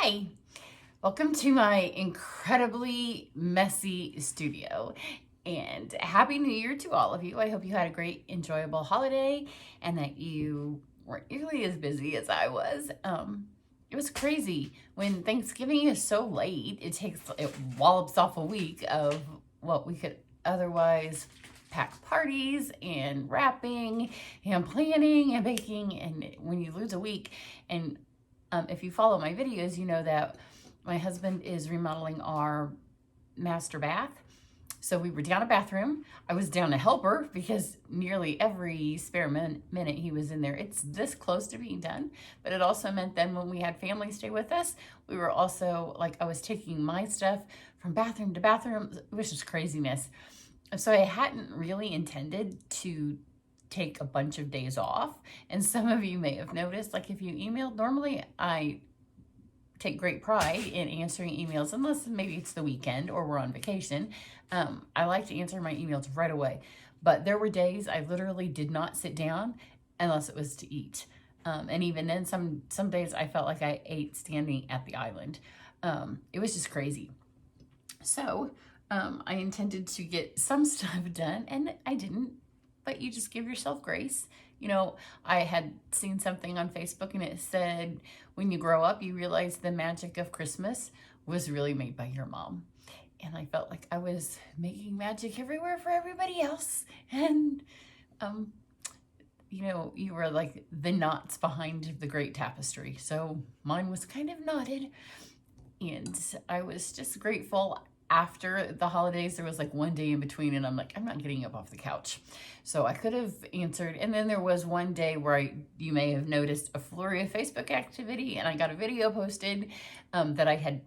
Hi, welcome to my incredibly messy studio and Happy New Year to all of you. I hope you had a great, enjoyable holiday and that you weren't nearly as busy as I was. It was crazy. When Thanksgiving is so late, it wallops off a week of what we could otherwise pack parties and wrapping and planning and baking. And when you lose a week, and if you follow my videos, you know that my husband is remodeling our master bath. So we were down a bathroom. I was down a helper because nearly every spare minute he was in there. It's this close to being done. But it also meant then when we had family stay with us, we were also, like, I was taking my stuff from bathroom to bathroom. It was just craziness. So I hadn't really intended to take a bunch of days off. And some of you may have noticed, like if you emailed, normally I take great pride in answering emails, unless maybe it's the weekend or we're on vacation. I like to answer my emails right away. But there were days I literally did not sit down unless it was to eat. And even then, some days I felt like I ate standing at the island. It was just crazy. So I intended to get some stuff done, and I didn't. But you just give yourself grace. You know, I had seen something on Facebook and it said, when you grow up, you realize the magic of Christmas was really made by your mom. And I felt like I was making magic everywhere for everybody else. And, you know, you were like the knots behind the great tapestry. So mine was kind of knotted. And I was just grateful. After the holidays, there was like one day in between, and I'm like, I'm not getting up off the couch. So I could have answered. And then there was one day where you may have noticed a flurry of Facebook activity, and I got a video posted that I had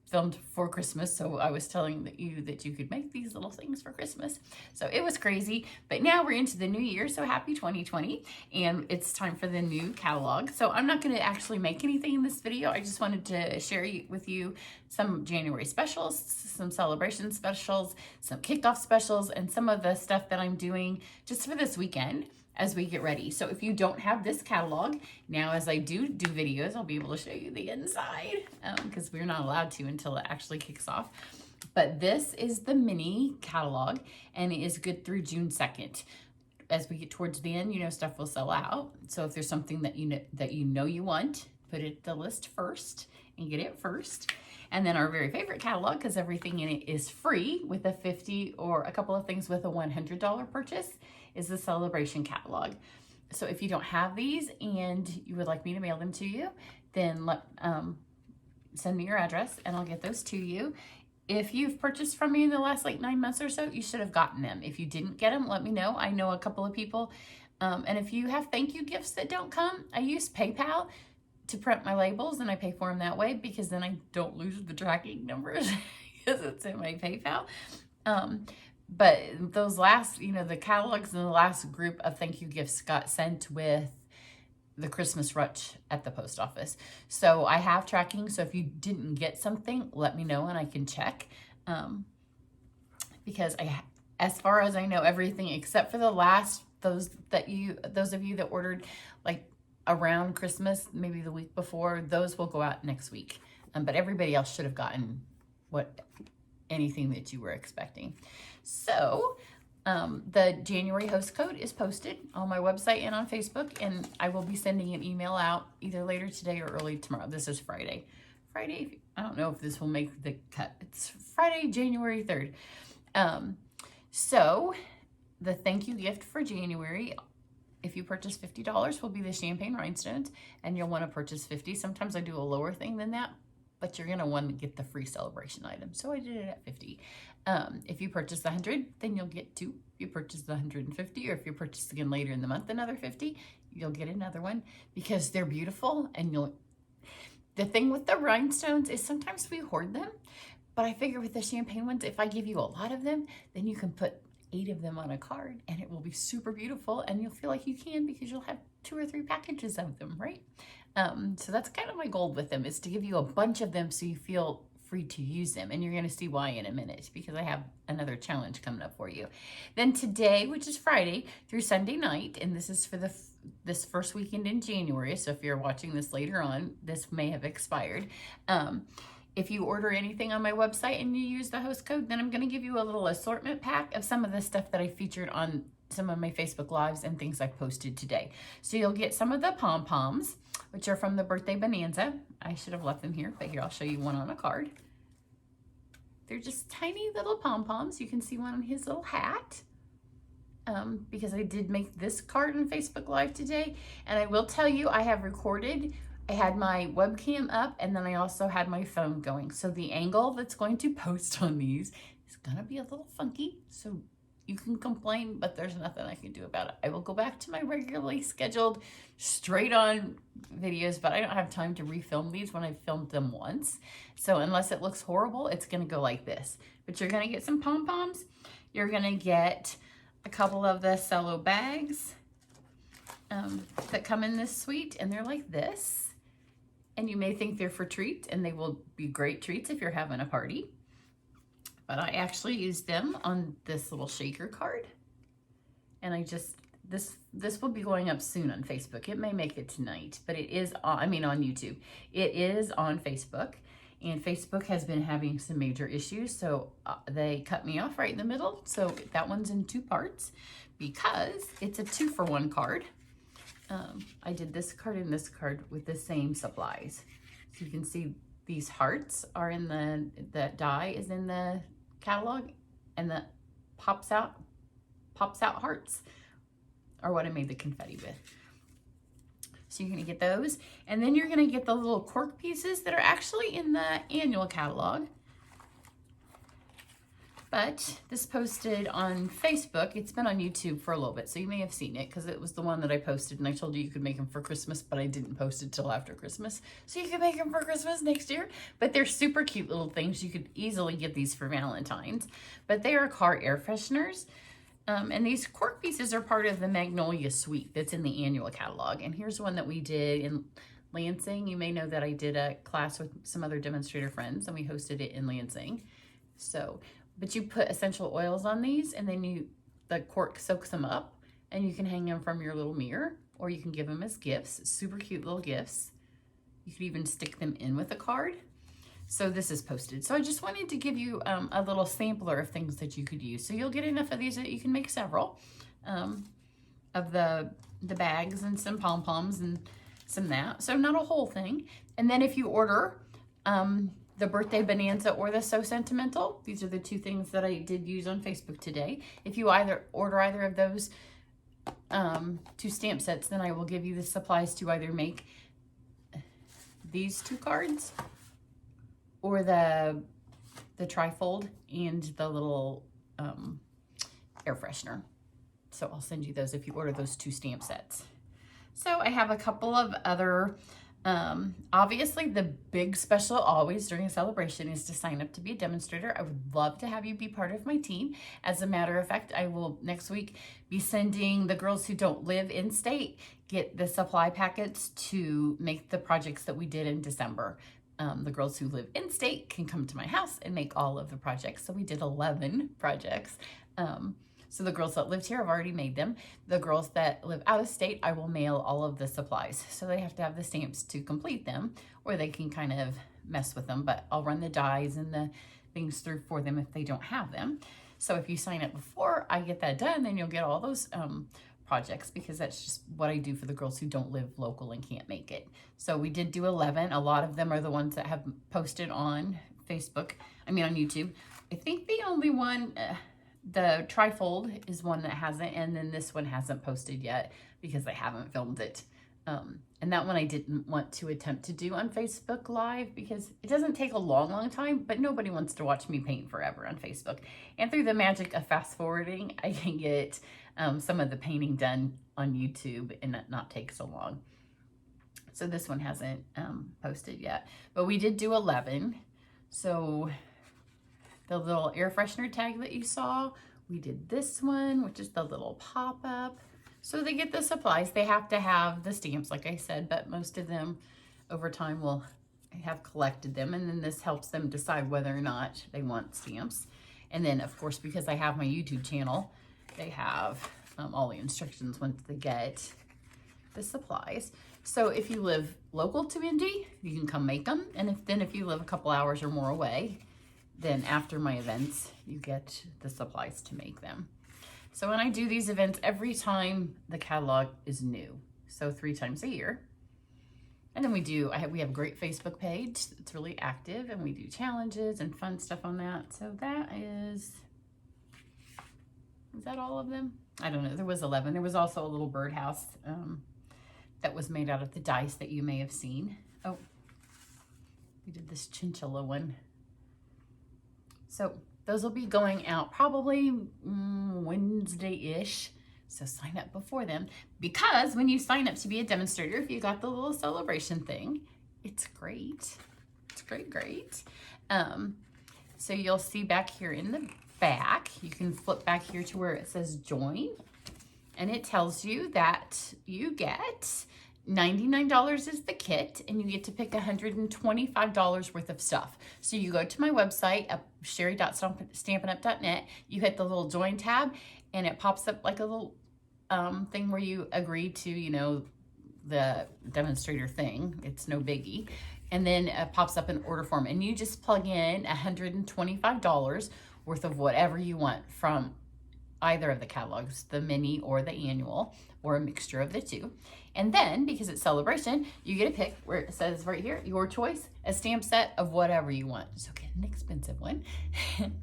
filmed for Christmas. So I was telling you that you could make these little things for Christmas. So it was crazy, but now we're into the new year. So happy 2020, and it's time for the new catalog. So I'm not going to actually make anything in this video. I just wanted to share with you some January specials, some celebration specials, some kickoff specials, and some of the stuff that I'm doing just for this weekend as we get ready. So if you don't have this catalog, now as I do videos, I'll be able to show you the inside because we're not allowed to until it actually kicks off. But this is the mini catalog, and it is good through June 2nd. As we get towards the end, you know, stuff will sell out. So if there's something that you know you want, put it at the list first and get it first. And then our very favorite catalog, because everything in it is free with a $50 or a couple of things with a $100 purchase, is the Sale-A-Bration catalog. So if you don't have these and you would like me to mail them to you, then send me your address and I'll get those to you. If you've purchased from me in the last like 9 months or so, you should have gotten them. If you didn't get them, let me know. I know a couple of people. And if you have thank you gifts that don't come, I use PayPal to print my labels, and I pay for them that way because then I don't lose the tracking numbers because it's in my PayPal. But those last, you know, the catalogs and the last group of thank you gifts got sent with the Christmas rush at the post office. So I have tracking. So if you didn't get something, let me know and I can check. Because as far as I know, everything except for the last, those of you that ordered like around Christmas, maybe the week before, those will go out next week. But everybody else should have gotten anything that you were expecting. So the January host code is posted on my website and on Facebook, and I will be sending an email out either later today or early tomorrow. This is Friday. I don't know if this will make the cut. It's Friday, January 3rd. So the thank you gift for January, if you purchase $50, will be the champagne rhinestones, and you'll want to purchase 50. Sometimes I do a lower thing than that, but you're going to want to get the free celebration item. So I did it at 50. If you purchase 100, then you'll get 2. If you purchase the 150, or if you purchase again later in the month another 50, you'll get another one because they're beautiful. And the thing with the rhinestones is sometimes we hoard them, but I figure with the champagne ones, if I give you a lot of them, then you can put 8 of them on a card and it will be super beautiful, and you'll feel like you can because you'll have 2 or 3 packages of them, right? So that's kind of my goal with them, is to give you a bunch of them so you feel free to use them. And you're going to see why in a minute, because I have another challenge coming up for you. Then today, which is Friday through Sunday night, and this is for the this first weekend in January. So if you're watching this later on, this may have expired. If you order anything on my website and you use the host code, then I'm going to give you a little assortment pack of some of the stuff that I featured on some of my Facebook Lives and things I've posted today. So you'll get some of the pom-poms, which are from the Birthday Bonanza. I should have left them here, but here, I'll show you one on a card. They're just tiny little pom-poms. You can see one on his little hat. Because I did make this card on Facebook Live today. And I will tell you, I have recorded. I had my webcam up, and then I also had my phone going. So the angle that's going to post on these is going to be a little funky. So you can complain, but there's nothing I can do about it. I will go back to my regularly scheduled straight on videos, but I don't have time to refilm these when I've filmed them once. So unless it looks horrible, it's going to go like this. But you're going to get some pom-poms. You're going to get a couple of the Sale-A bags that come in this suite, and they're like this. And you may think they're for treats, and they will be great treats if you're having a party. But I actually used them on this little shaker card. And I just, this will be going up soon on Facebook. It may make it tonight, but it is on, I mean on YouTube. It is on Facebook. And Facebook has been having some major issues, so they cut me off right in the middle. So that one's in 2 parts because it's a 2-for-1 card. I did this card and this card with the same supplies. So you can see these hearts are in the die is in the catalog, and the pops out hearts are what I made the confetti with. So you're going to get those, and then you're going to get the little cork pieces that are actually in the annual catalog. But this posted on Facebook. It's been on YouTube for a little bit, so you may have seen it because it was the one that I posted, and I told you could make them for Christmas, but I didn't post it till after Christmas. So you can make them for Christmas next year. But they're super cute little things. You could easily get these for Valentine's. But they are car air fresheners. And these cork pieces are part of the Magnolia Suite that's in the annual catalog. And here's one that we did in Lansing. You may know that I did a class with some other demonstrator friends, and we hosted it in Lansing. So, but you put essential oils on these, and then the cork soaks them up, and you can hang them from your little mirror, or you can give them as gifts. Super cute little gifts. You could even stick them in with a card. So this is posted. So I just wanted to give you a little sampler of things that you could use. So you'll get enough of these that you can make several of the bags and some pom-poms and some that. So not a whole thing. And then if you order the Birthday Bonanza or the So Sentimental, these are the 2 things that I did use on Facebook today. If you order either of those 2 stamp sets, then I will give you the supplies to either make these 2 cards or the trifold and the little air freshener. So I'll send you those if you order those 2 stamp sets. So I have a couple of other, obviously the big special always during a celebration is to sign up to be a demonstrator. I would love to have you be part of my team. As a matter of fact, I will next week be sending the girls who don't live in state get the supply packets to make the projects that we did in December. The girls who live in state can come to my house and make all of the projects. So we did 11 projects. So the girls that lived here have already made them. The girls that live out of state, I will mail all of the supplies. So they have to have the stamps to complete them, or they can kind of mess with them, but I'll run the dies and the things through for them if they don't have them. So if you sign up before I get that done, then you'll get all those projects, because that's just what I do for the girls who don't live local and can't make it. So we did do 11. A lot of them are the ones that have posted on Facebook, on YouTube. I think the only one, the trifold is one that hasn't, and then this one hasn't posted yet because I haven't filmed it. And that one I didn't want to attempt to do on Facebook Live because it doesn't take a long time, but nobody wants to watch me paint forever on Facebook. And through the magic of fast forwarding, I can get some of the painting done on YouTube and not take so long. So this one hasn't posted yet, but we did do 11. So the little air freshener tag that you saw, we did this one, which is the little pop-up. So they get the supplies. They have to have the stamps, like I said, but most of them over time will have collected them. And then this helps them decide whether or not they want stamps. And then, of course, because I have my YouTube channel, they have all the instructions once they get the supplies. So if you live local to Indy, you can come make them. And if you live a couple hours or more away, then after my events, you get the supplies to make them. So when I do these events, every time the catalog is new, so 3 times a year. And then we have a great Facebook page. It's really active, and we do challenges and fun stuff on that. So that is that all of them? I don't know. There was 11. There was also a little birdhouse that was made out of the dice that you may have seen. Oh, we did this chinchilla one. So those will be going out probably Wednesday-ish. So sign up before then, because when you sign up to be a demonstrator, if you got the little Sale-A-Bration thing, it's great. It's great. So you'll see back here in the back, you can flip back here to where it says join, and it tells you that you get $99 is the kit, and you get to pick $125 worth of stuff. So you go to my website at cheri.stampinup.net, you hit the little join tab, and it pops up like a little thing where you agree to, you know, the demonstrator thing. It's no biggie. And then it pops up an order form, and you just plug in $125 worth of whatever you want from either of the catalogs, the mini or the annual, or a mixture of the two. And then, because it's Sale-A-Bration, you get to pick where it says right here, your choice, a stamp set of whatever you want. So get an expensive one.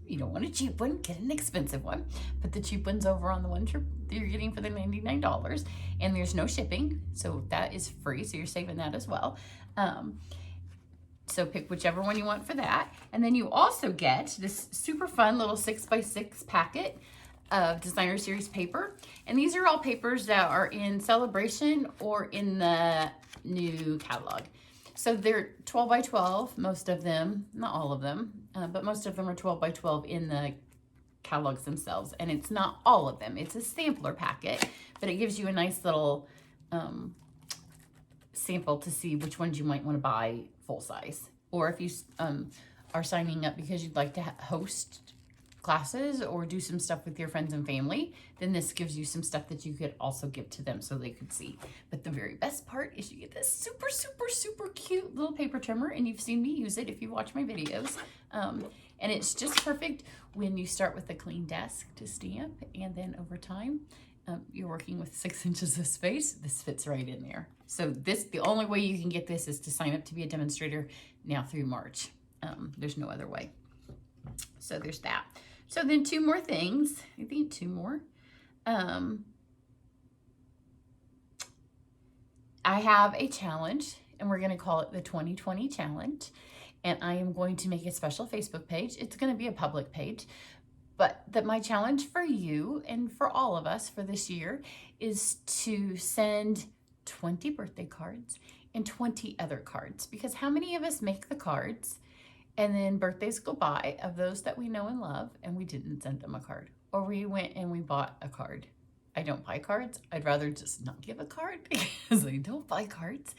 You don't want a cheap one, get an expensive one. Put the cheap ones over on the ones you're getting for the $99. And there's no shipping, so that is free, so you're saving that as well. So pick whichever one you want for that. And then you also get this super fun little 6x6 packet of designer series paper. And these are all papers that are in Sale-A-Bration or in the new catalog. So they're 12 by 12, most of them, not all of them, but most of them are 12 by 12 in the catalogs themselves. And it's not all of them, it's a sampler packet, but it gives you a nice little sample to see which ones you might want to buy full size. Or if you are signing up because you'd like to host classes or do some stuff with your friends and family, then this gives you some stuff that you could also give to them so they could see. But the very best part is you get this super, super, super cute little paper trimmer, and you've seen me use it if you watch my videos. And it's just perfect when you start with a clean desk to stamp, and then over time, you're working with 6 inches of space. This fits right in there. So the only way you can get this is to sign up to be a demonstrator now through March. There's no other way. So there's that. So then 2 more things. I think 2 more. I have a challenge, and we're going to call it the 2020 challenge. And I am going to make a special Facebook page. It's going to be a public page. But my challenge for you and for all of us for this year is to send 20 birthday cards and 20 other cards. Because how many of us make the cards and then birthdays go by of those that we know and love, and we didn't send them a card? Or we went and we bought a card. I don't buy cards. I'd rather just not give a card because I don't buy cards.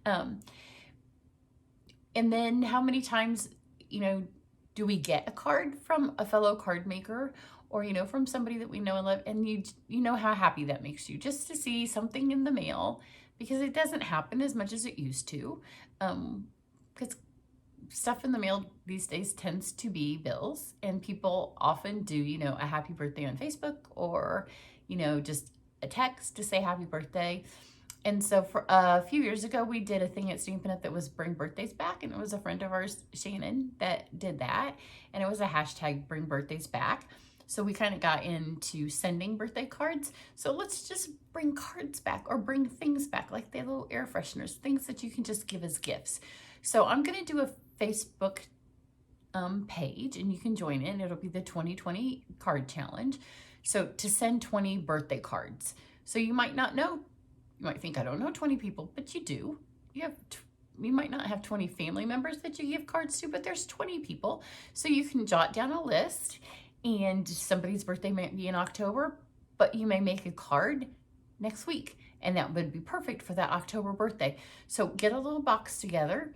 And then how many times, you know, do we get a card from a fellow card maker, or, you know, from somebody that we know and love, and you know how happy that makes you just to see something in the mail, because it doesn't happen as much as it used to. Because stuff in the mail these days tends to be bills, and people often do, you know, a happy birthday on Facebook, or, you know, just a text to say happy birthday. And so for a few years ago, we did a thing at Stampin' Up! That was Bring Birthdays Back, and it was a friend of ours, Shannon, that did that, and it was a hashtag Bring Birthdays Back. So we kind of got into sending birthday cards. So let's just bring cards back, or bring things back, like the little air fresheners, things that you can just give as gifts. So I'm going to do a Facebook page, and you can join in. It'll be the 2020 card challenge. So to send 20 birthday cards. So you might not know. You might think, I don't know 20 people, but you do. You might not have 20 family members that you give cards to, but there's 20 people. So you can jot down a list, and somebody's birthday might be in October, but you may make a card next week, and that would be perfect for that October birthday. So get a little box together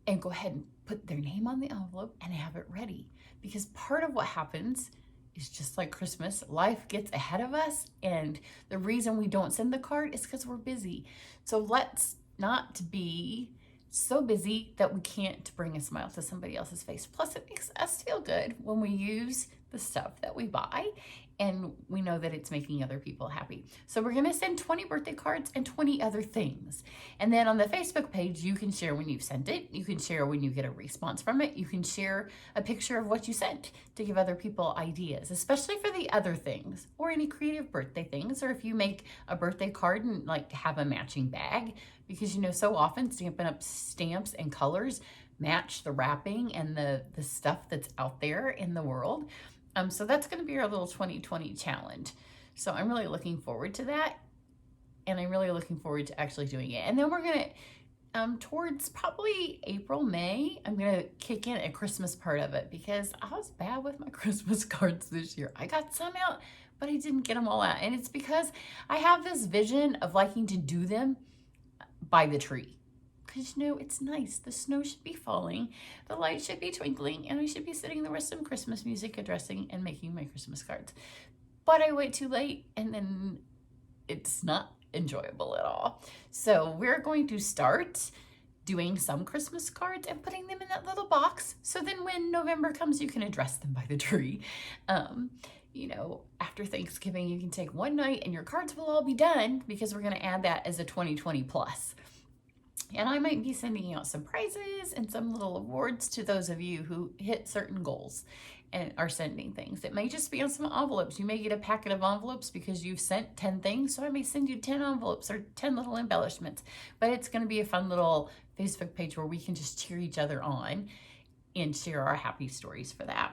and go ahead and put their name on the envelope and have it ready. Because part of what happens is just like Christmas. Life gets ahead of us, and the reason we don't send the card is because we're busy. So let's not be so busy that we can't bring a smile to somebody else's face. Plus, it makes us feel good when we use the stuff that we buy and we know that it's making other people happy. So we're gonna send 20 birthday cards and 20 other things. And then on the Facebook page, you can share when you've sent it. You can share when you get a response from it. You can share a picture of what you sent to give other people ideas, especially for the other things or any creative birthday things. Or if you make a birthday card and like have a matching bag, because you know, so often Stampin' Up! Stamps and colors match the wrapping and the stuff that's out there in the world. So that's going to be our little 2020 challenge. So I'm really looking forward to that. And I'm really looking forward to actually doing it. And then we're going to, towards probably April, May, I'm going to kick in a Christmas part of it because I was bad with my Christmas cards this year. I got some out, but I didn't get them all out. And it's because I have this vision of liking to do them by the tree. Because, you know, it's nice. The snow should be falling, the lights should be twinkling, and I should be sitting there with some Christmas music, addressing and making my Christmas cards. But I wait too late, and then it's not enjoyable at all. So we're going to start doing some Christmas cards and putting them in that little box. So then when November comes, you can address them by the tree. You know, after Thanksgiving, you can take one night and your cards will all be done because we're going to add that as a 2020 plus. And I might be sending out some prizes and some little awards to those of you who hit certain goals and are sending things. It may just be on some envelopes. You may get a packet of envelopes because you've sent 10 things. So I may send you 10 envelopes or 10 little embellishments. But it's going to be a fun little Facebook page where we can just cheer each other on and share our happy stories for that.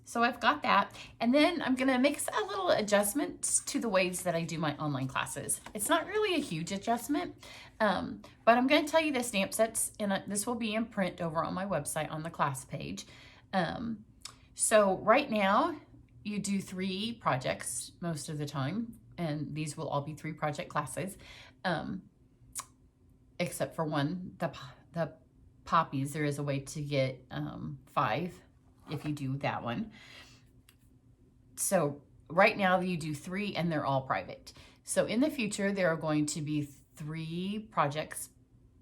So I've got that. And then I'm going to make a little adjustments to the ways that I do my online classes. It's not really a huge adjustment, but I'm going to tell you the stamp sets, and this will be in print over on my website on the class page. So right now you do 3 projects most of the time, and these will all be 3 project classes, except for one, the poppies. There is a way to get 5 if you do that one. So right now you do 3 and they're all private. So in the future, there are going to be 3 projects,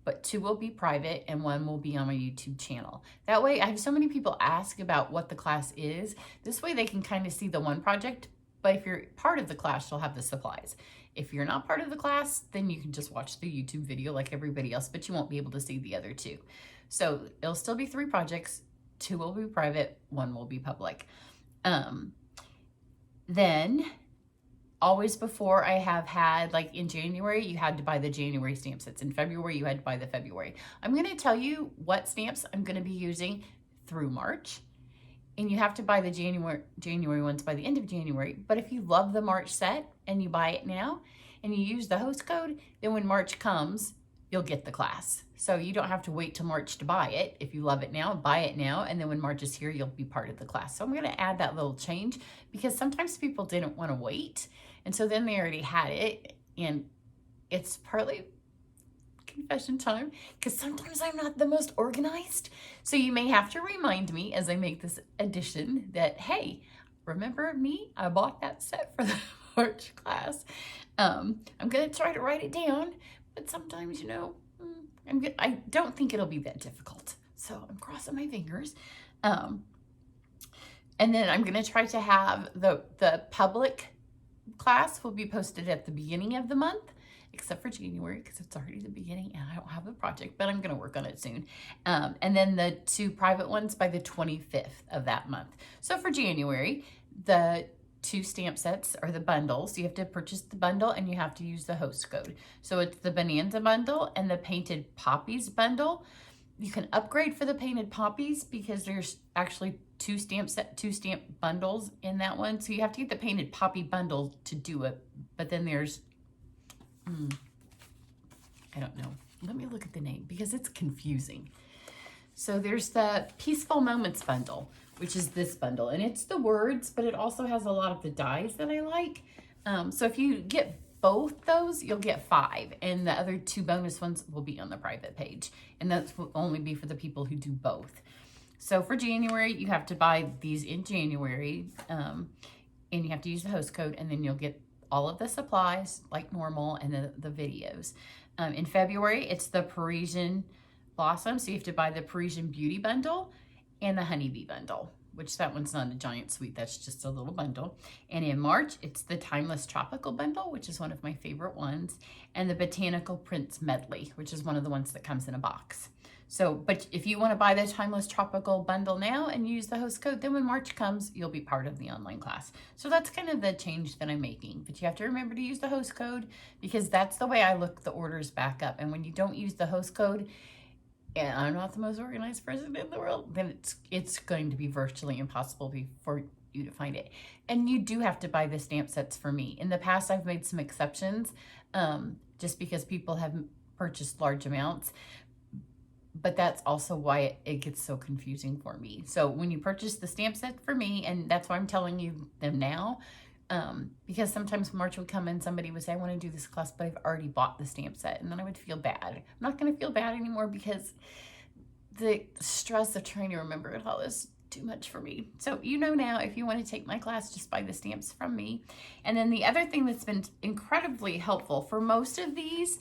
but 2 will be private and 1 will be on my YouTube channel. That way, I have so many people ask about what the class is. This way they can kind of see the one project, but if you're part of the class, you'll have the supplies. If you're not part of the class, then you can just watch the YouTube video like everybody else, but you won't be able to see the other 2. So it'll still be 3 projects. 2 will be private, 1 will be public. Then always before I have had, like in January, you had to buy the January stamp sets. In February, you had to buy the February. I'm going to tell you what stamps I'm going to be using through March. And you have to buy the January ones by the end of January. But if you love the March set and you buy it now and you use the host code, then when March comes, you'll get the class. So you don't have to wait till March to buy it. If you love it now, buy it now. And then when March is here, you'll be part of the class. So I'm going to add that little change because sometimes people didn't want to wait. And so then they already had it. And it's partly confession time because sometimes I'm not the most organized. So you may have to remind me as I make this addition that, hey, remember me? I bought that set for the March class. I'm going to try to write it down. But sometimes, you know, I don't think it'll be that difficult. So I'm crossing my fingers. And then I'm going to try to have the public class will be posted at the beginning of the month, except for January because it's already the beginning and I don't have the project, but I'm going to work on it soon. And then the 2 private ones by the 25th of that month. So for January, the 2 stamp sets are the bundles. You have to purchase the bundle and you have to use the host code. So it's the Bonanza bundle and the Painted Poppies bundle. You can upgrade for the Painted Poppies because there's actually 2 stamp bundles in that one. So you have to get the Painted Poppy bundle to do it. But then there's, I don't know. Let me look at the name because it's confusing. So there's the Peaceful Moments bundle, which is this bundle. And it's the words, but it also has a lot of the dies that I like. So if you get both those, you'll get 5. And the other 2 bonus ones will be on the private page. And that will only be for the people who do both. So for January, you have to buy these in January, and you have to use the host code, and then you'll get all of the supplies like normal and the videos. In February, it's the Parisian Blossom, so you have to buy the Parisian Beauty Bundle and the Honeybee Bundle, which that one's not a giant suite, that's just a little bundle. And in March, it's the Timeless Tropical Bundle, which is one of my favorite ones, and the Botanical Prints Medley, which is one of the ones that comes in a box. So, but if you want to buy the Timeless Tropical Bundle now and use the host code, then when March comes, you'll be part of the online class. So that's kind of the change that I'm making. But you have to remember to use the host code, because that's the way I look the orders back up. And when you don't use the host code, and I'm not the most organized person in the world, then it's going to be virtually impossible for you to find it. And you do have to buy the stamp sets for me. In the past, I've made some exceptions, just because people have purchased large amounts. But that's also why it gets so confusing for me. So when you purchase the stamp set for me, and that's why I'm telling you them now, because sometimes March would come and somebody would say, I want to do this class, but I've already bought the stamp set, and then I would feel bad. I'm not going to feel bad anymore, because the stress of trying to remember it all is too much for me. So you know now, if you want to take my class, just buy the stamps from me. And then the other thing that's been incredibly helpful for most of these,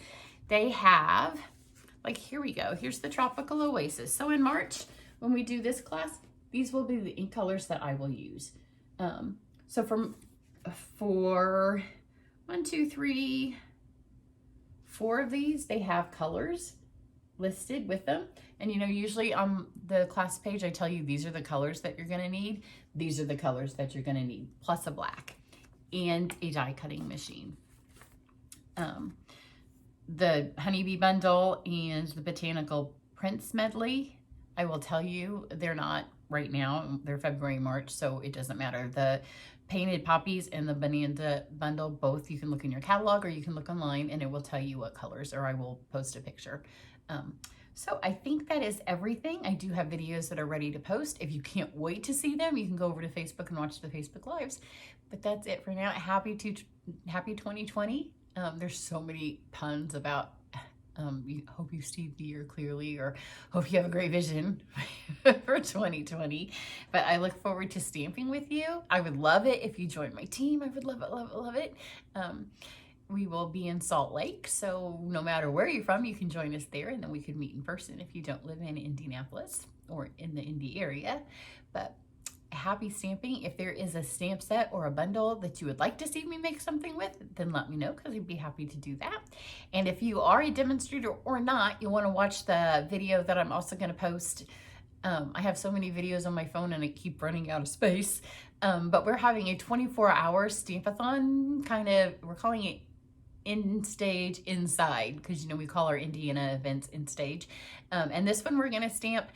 they have, like, here we go. Here's the Tropical Oasis. So in March, when we do this class, these will be the ink colors that I will use. So for 1, 2, 3, 4 of these, they have colors listed with them. And you know, usually on the class page, I tell you these are the colors that you're gonna need. These are the colors that you're gonna need, plus a black and a die cutting machine. The Honeybee Bundle and the Botanical Prints Medley, I will tell you, they're not right now. They're February, March, so it doesn't matter. The Painted Poppies and the Bonanza Bundle, both you can look in your catalog or you can look online and it will tell you what colors, or I will post a picture. So I think that is everything. I do have videos that are ready to post. If you can't wait to see them, you can go over to Facebook and watch the Facebook Lives. But that's it for now. Happy 2020. There's so many puns about hope you see the year clearly, or hope you have a great vision for 2020. But I look forward to stamping with you. I would love it if you join my team. I would love it, love it, love it. We will be in Salt Lake, so no matter where you're from, you can join us there, and then we could meet in person if you don't live in Indianapolis or in the Indy area. But happy stamping. If there is a stamp set or a bundle that you would like to see me make something with, then let me know, because I'd be happy to do that. And if you are a demonstrator or not, you'll want to watch the video that I'm also going to post. I have so many videos on my phone and I keep running out of space. But we're having a 24-hour Stampathon, we're calling it in stage inside, because you know we call our Indiana events in stage. And this one we're going to stamp,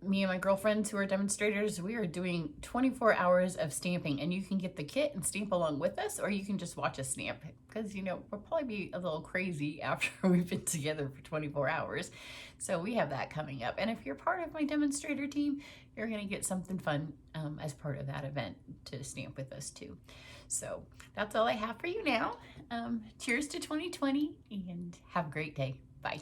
me and my girlfriends who are demonstrators, we are doing 24 hours of stamping, and you can get the kit and stamp along with us, or you can just watch us stamp, because you know we'll probably be a little crazy after we've been together for 24 hours. So we have that coming up, and if you're part of my demonstrator team, you're going to get something fun as part of that event to stamp with us too. So that's all I have for you now. Cheers to 2020, and have a great day. Bye.